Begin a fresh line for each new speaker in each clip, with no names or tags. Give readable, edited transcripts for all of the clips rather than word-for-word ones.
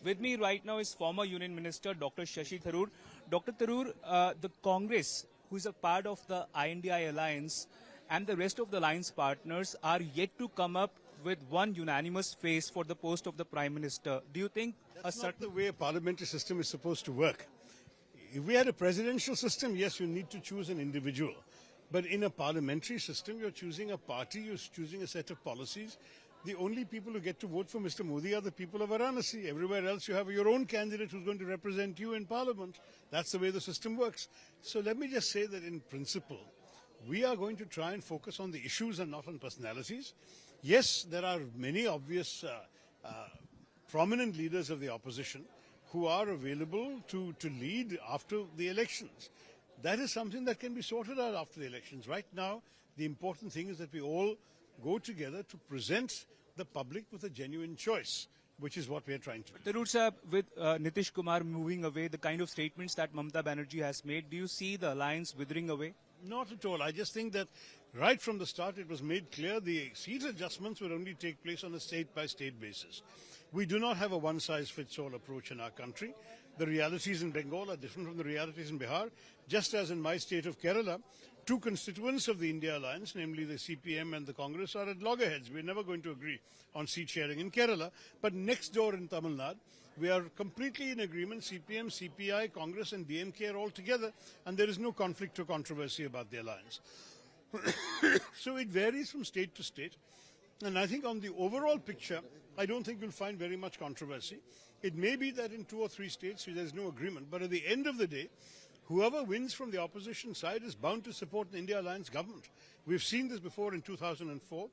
With me right now is former Union Minister Dr. Shashi Tharoor. Dr. Tharoor, the Congress, who is a part of the INDI alliance, and the rest of the alliance partners are yet to come up with one unanimous face for the post of the Prime Minister. Do you think
That's not the way a parliamentary system is supposed to work. If we had a presidential system, yes, you need to choose an individual. But in a parliamentary system, you're choosing a party, you're choosing a set of policies. The only people who get to vote for Mr. Modi are the people of Varanasi. Everywhere else, you have your own candidate who's going to represent you in parliament. That's the way the system works. So let me just say that in principle, we are going to try and focus on the issues and not on personalities. Yes, there are many obvious prominent leaders of the opposition who are available to lead after the elections. That is something that can be sorted out after the elections. Right now, the important thing is that we all go together to present the public with a genuine choice, which is what we are trying to do.
Tharoor Sahab, with Nitish Kumar moving away, the kind of statements that Mamata Banerjee has made, do you see the alliance withering away?
Not at all. I just think that right from the start it was made clear the seat adjustments would only take place on a state-by-state basis. We do not have a one-size-fits-all approach in our country. The realities in Bengal are different from the realities in Bihar. Just as in my state of Kerala, two constituents of the India Alliance, namely the CPM and the Congress, are at loggerheads. We're never going to agree on seat sharing in Kerala. But next door in Tamil Nadu, we are completely in agreement. CPM, CPI, Congress and DMK are all together, and there is no conflict or controversy about the alliance. So it varies from state to state. And I think on the overall picture, I don't think you'll find very much controversy. It may be that in 2 or 3 states there's no agreement, but at the end of the day, whoever wins from the opposition side is bound to support the India Alliance government. We've seen this before in 2004.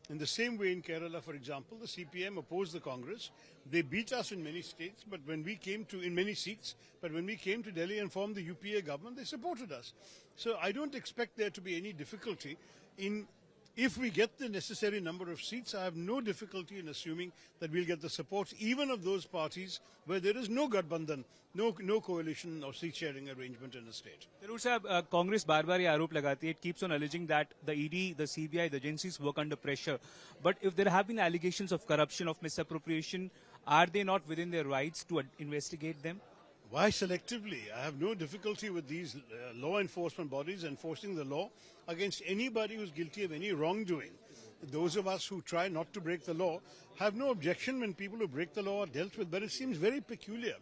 In the same way in Kerala, for example, the CPM opposed the Congress. They beat us in many states, but when we came to, in many seats, but when we came to Delhi and formed the UPA government, they supported us. So I don't expect there to be any difficulty in, if we get the necessary number of seats, I have no difficulty in assuming that we'll get the support even of those parties where there is no Gathbandhan, no coalition or seat sharing arrangement in the state.
Tharoor Sahab, Congress बार-बार ये आरोप लगाती है. It keeps on alleging that the ED, the CBI, the agencies work under pressure. But if there have been allegations of corruption, of misappropriation, are they not within their rights to investigate them?
Why selectively? I have no difficulty with these law enforcement bodies enforcing the law against anybody who's guilty of any wrongdoing. Those of us who try not to break the law have no objection when people who break the law are dealt with, but it seems very peculiar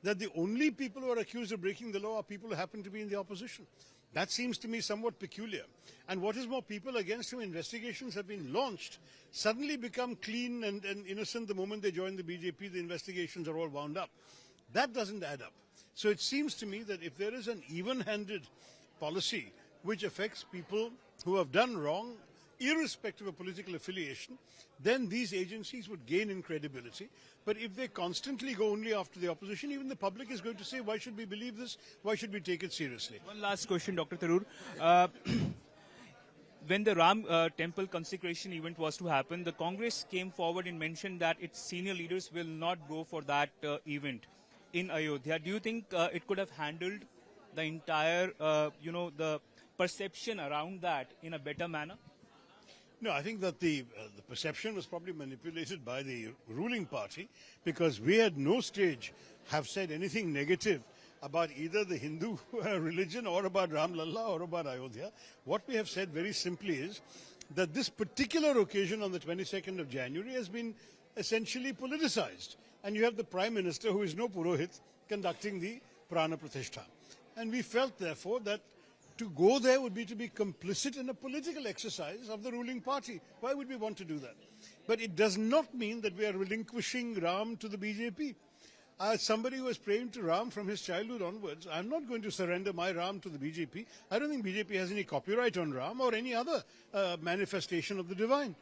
that the only people who are accused of breaking the law are people who happen to be in the opposition. That seems to me somewhat peculiar. And what is more, people against whom investigations have been launched suddenly become clean and innocent the moment they join the BJP, the investigations are all wound up. That doesn't add up. So it seems to me that if there is an even-handed policy which affects people who have done wrong, irrespective of political affiliation, then these agencies would gain in credibility. But if they constantly go only after the opposition, even the public is going to say, why should we believe this? Why should we take it seriously?
One last question, Dr. Tharoor. When the Ram temple consecration event was to happen, the Congress came forward and mentioned that its senior leaders will not go for that event in Ayodhya. Do you think it could have handled the entire, the perception around that in a better manner?
No, I think that the perception was probably manipulated by the ruling party because we at no stage have said anything negative about either the Hindu religion or about Ram Lalla or about Ayodhya. What we have said very simply is that this particular occasion on the 22nd of January has been essentially politicized. And you have the Prime Minister, who is no Purohit, conducting the Prana Pratishtha. And we felt, therefore, that to go there would be to be complicit in a political exercise of the ruling party. Why would we want to do that? But it does not mean that we are relinquishing Ram to the BJP. As somebody who has prayed to Ram from his childhood onwards, I'm not going to surrender my Ram to the BJP. I don't think BJP has any copyright on Ram or any other manifestation of the divine.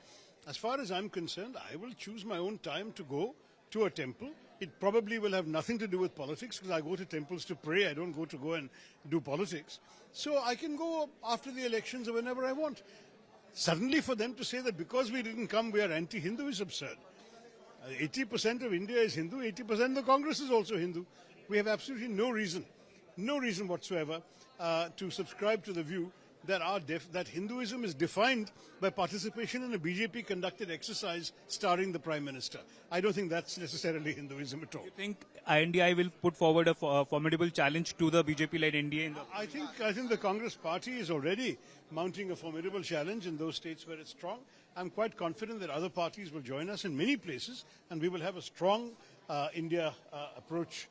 As far as I'm concerned, I will choose my own time to go to a temple. It probably will have nothing to do with politics because I go to temples to pray. I don't go and do politics. So I can go after the elections or whenever I want. Suddenly for them to say that because we didn't come, we are anti-Hindu is absurd. 80% of India is Hindu, 80% of the Congress is also Hindu. We have absolutely no reason whatsoever to subscribe to the view that Hinduism is defined by participation in a BJP-conducted exercise starring the Prime Minister. I don't think that's necessarily Hinduism at all.
You think INDI will put forward a formidable challenge to the BJP-led NDA?
I think the Congress party is already mounting a formidable challenge in those states where it's strong. I'm quite confident that other parties will join us in many places, and we will have a strong India approach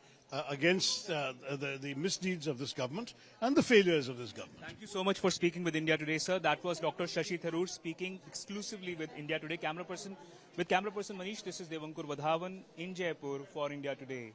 against the misdeeds of this government and the failures of this government.
Thank you so much for speaking with India Today, sir. That was Dr. Shashi Tharoor speaking exclusively with India Today. Camera person Manish, this is Devankur Vadhavan in Jaipur for India Today.